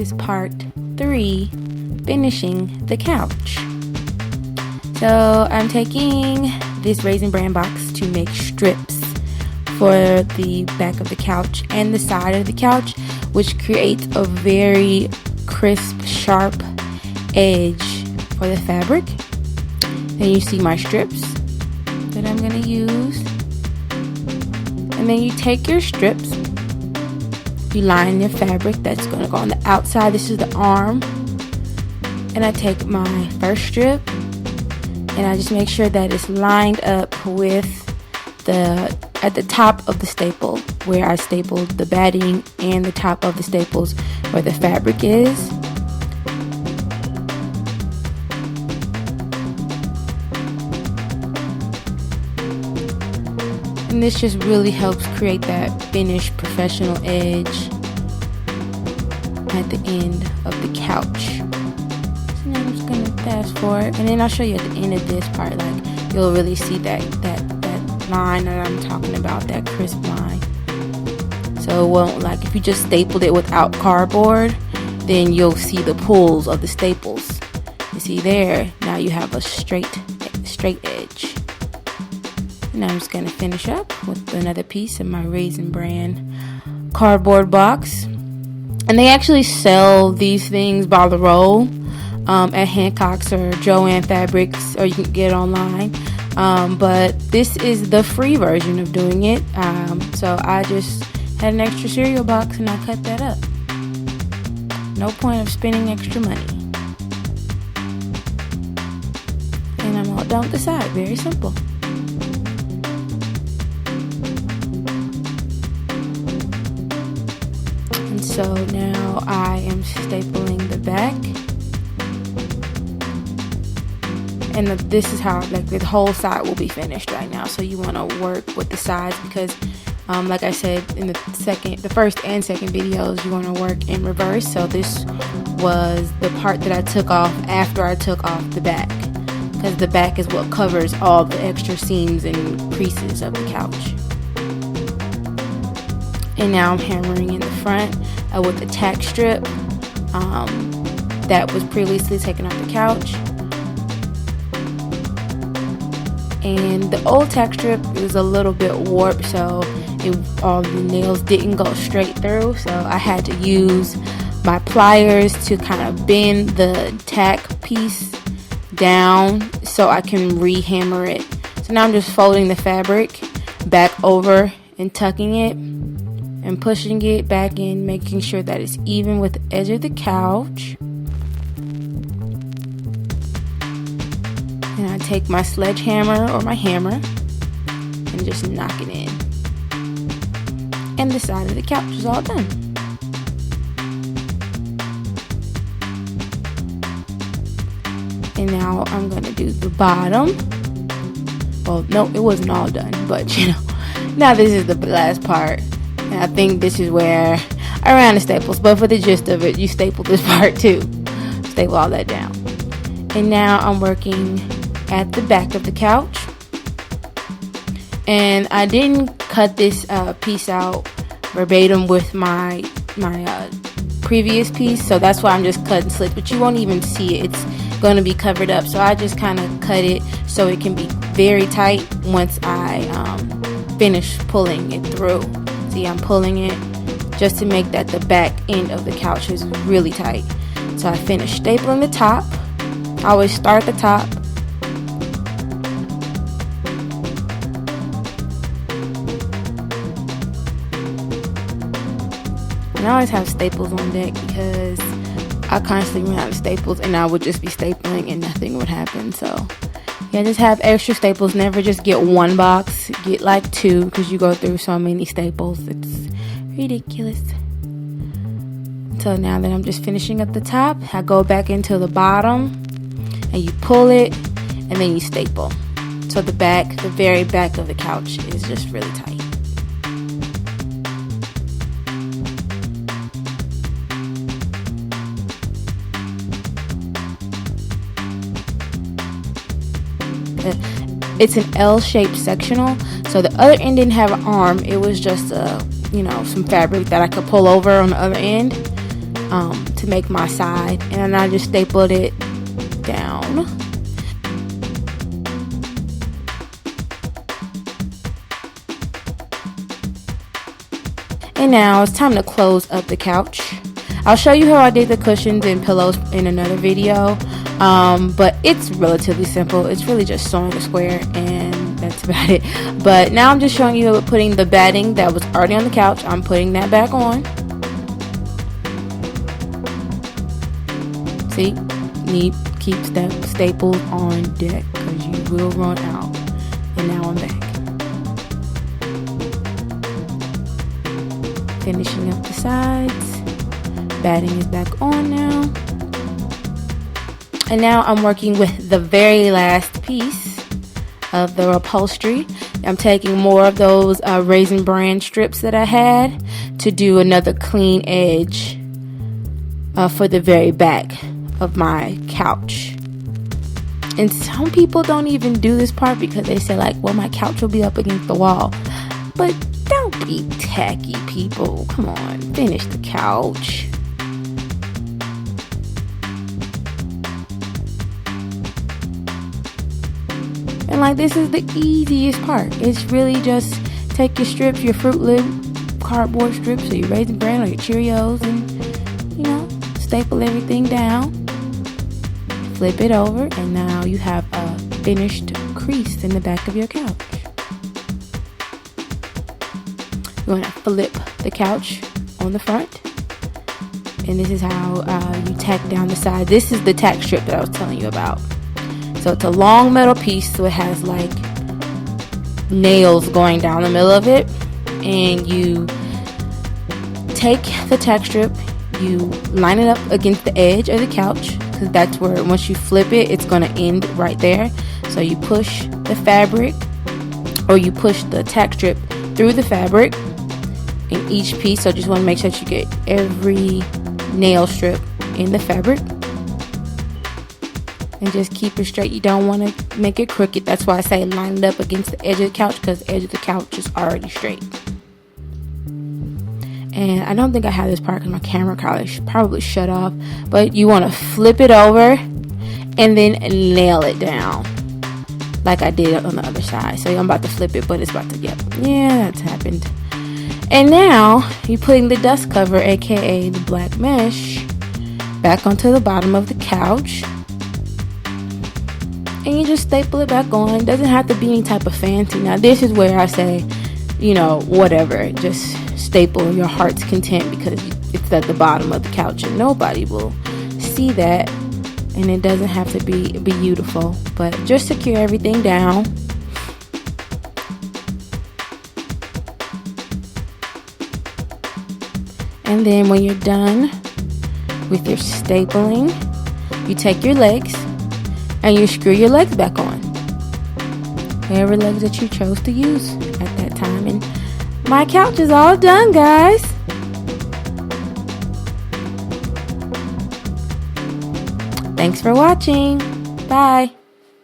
is part 3, finishing the couch. So I'm taking this Raisin brand box to make strips for the back of the couch and the side of the couch, which creates a very crisp, sharp edge for the fabric. Then you see my strips that I'm going to use. And then you take your strips, you line your fabric that's going to go on the outside. This is the arm. And I take my first strip and I just make sure that it's lined up with at the top of the staple where I stapled the batting, and the top of the staples where the fabric is. And this just really helps create that finished professional edge at the end of the couch. So now I'm just going to fast forward, and then I'll show you at the end of this part, like you'll really see that line that I'm talking about, that crisp line. So it won't, like if you just stapled it without cardboard, then you'll see the pulls of the staples. You see there, now you have a straight edge. And I'm just going to finish up with another piece of my Raisin brand cardboard box. And they actually sell these things by the roll at Hancock's or Joann Fabrics, or you can get it online. But this is the free version of doing it. So I just had an extra cereal box and I cut that up. No point of spending extra money. And I'm all done with the side. Very simple. And so now I am stapling the back. And this is how, like, the whole side will be finished right now. So you want to work with the sides because, like I said in the first and second videos, you want to work in reverse. So this was the part that I took off after I took off the back, because the back is what covers all the extra seams and creases of the couch. And now I'm hammering in the front with a tack strip that was previously taken off the couch. And the old tack strip was a little bit warped, so all the nails didn't go straight through. So I had to use my pliers to kind of bend the tack piece down so I can re-hammer it. So now I'm just folding the fabric back over and tucking it and pushing it back in, making sure that it's even with the edge of the couch. And I take my sledgehammer or my hammer and just knock it in. And the side of the couch is all done. And now I'm going to do the bottom. Well, no, it wasn't all done, but now this is the last part. And I think this is where I ran the staples, but for the gist of it, you staple this part too. Staple all that down. And now I'm working at the back of the couch, and I didn't cut this piece out verbatim with my previous piece, so that's why I'm just cutting slits, but you won't even see it. It's going to be covered up, so I just kind of cut it so it can be very tight once I finish pulling it through. See, I'm pulling it just to make that the back end of the couch is really tight. So I finish stapling the top. I always start at the top. And I always have staples on deck because I constantly run out of staples, and I would just be stapling and nothing would happen. So yeah, just have extra staples. Never just get one box. Get like 2 because you go through so many staples. It's ridiculous. So now that I'm just finishing up the top, I go back into the bottom and you pull it and then you staple. So the very back of the couch is just really tight. It's an L-shaped sectional, so the other end didn't have an arm. It was just some fabric that I could pull over on the other end. to make my side, and then I just stapled it down. And now it's time to close up the couch. I'll show you how I did the cushions and pillows in another video, but it's relatively simple. It's really just sewing a square, and that's about it. But now I'm just showing you putting the batting that was already on the couch. I'm putting that back on. See, keep that stapled on deck because you will run out. And now I'm back. Finishing up the sides. Batting is back on now. And now I'm working with the very last piece of the upholstery. I'm taking more of those Raisin brand strips that I had to do another clean edge for the very back of my couch. And some people don't even do this part because they say like, well, my couch will be up against the wall. But don't be tacky, people. Come on, finish the couch. And like, this is the easiest part. It's really just take your strips, your Fruit Loop cardboard strips, or your Raisin Bran, or your Cheerios, and, you know, staple everything down. Flip it over, and now you have a finished crease in the back of your couch. You want to flip the couch on the front, and this is how you tack down the side. This is the tack strip that I was telling you about. So it's a long metal piece, so it has like nails going down the middle of it, and you take the tack strip, you line it up against the edge of the couch, because that's where, once you flip it, it's going to end right there. So you push the fabric, or you push the tack strip through the fabric in each piece. So just want to make sure that you get every nail strip in the fabric, and just keep it straight. You don't want to make it crooked. That's why I say line it up against the edge of the couch, because the edge of the couch is already straight. And I don't think I have this part because my camera probably shut off, but you want to flip it over and then nail it down like I did on the other side. So I'm about to flip it, but it's about to, yeah, that's happened. And now you're putting the dust cover, aka the black mesh, back onto the bottom of the couch, and you just staple it back on. It doesn't have to be any type of fancy. Now this is where I say, you know, whatever, just staple your heart's content, because it's at the bottom of the couch and nobody will see that, and it doesn't have to be beautiful, but just secure everything down. And then when you're done with your stapling, you take your legs and you screw your legs back on, whatever legs that you chose to use at that time. And my couch is all done, guys. Thanks for watching. Bye.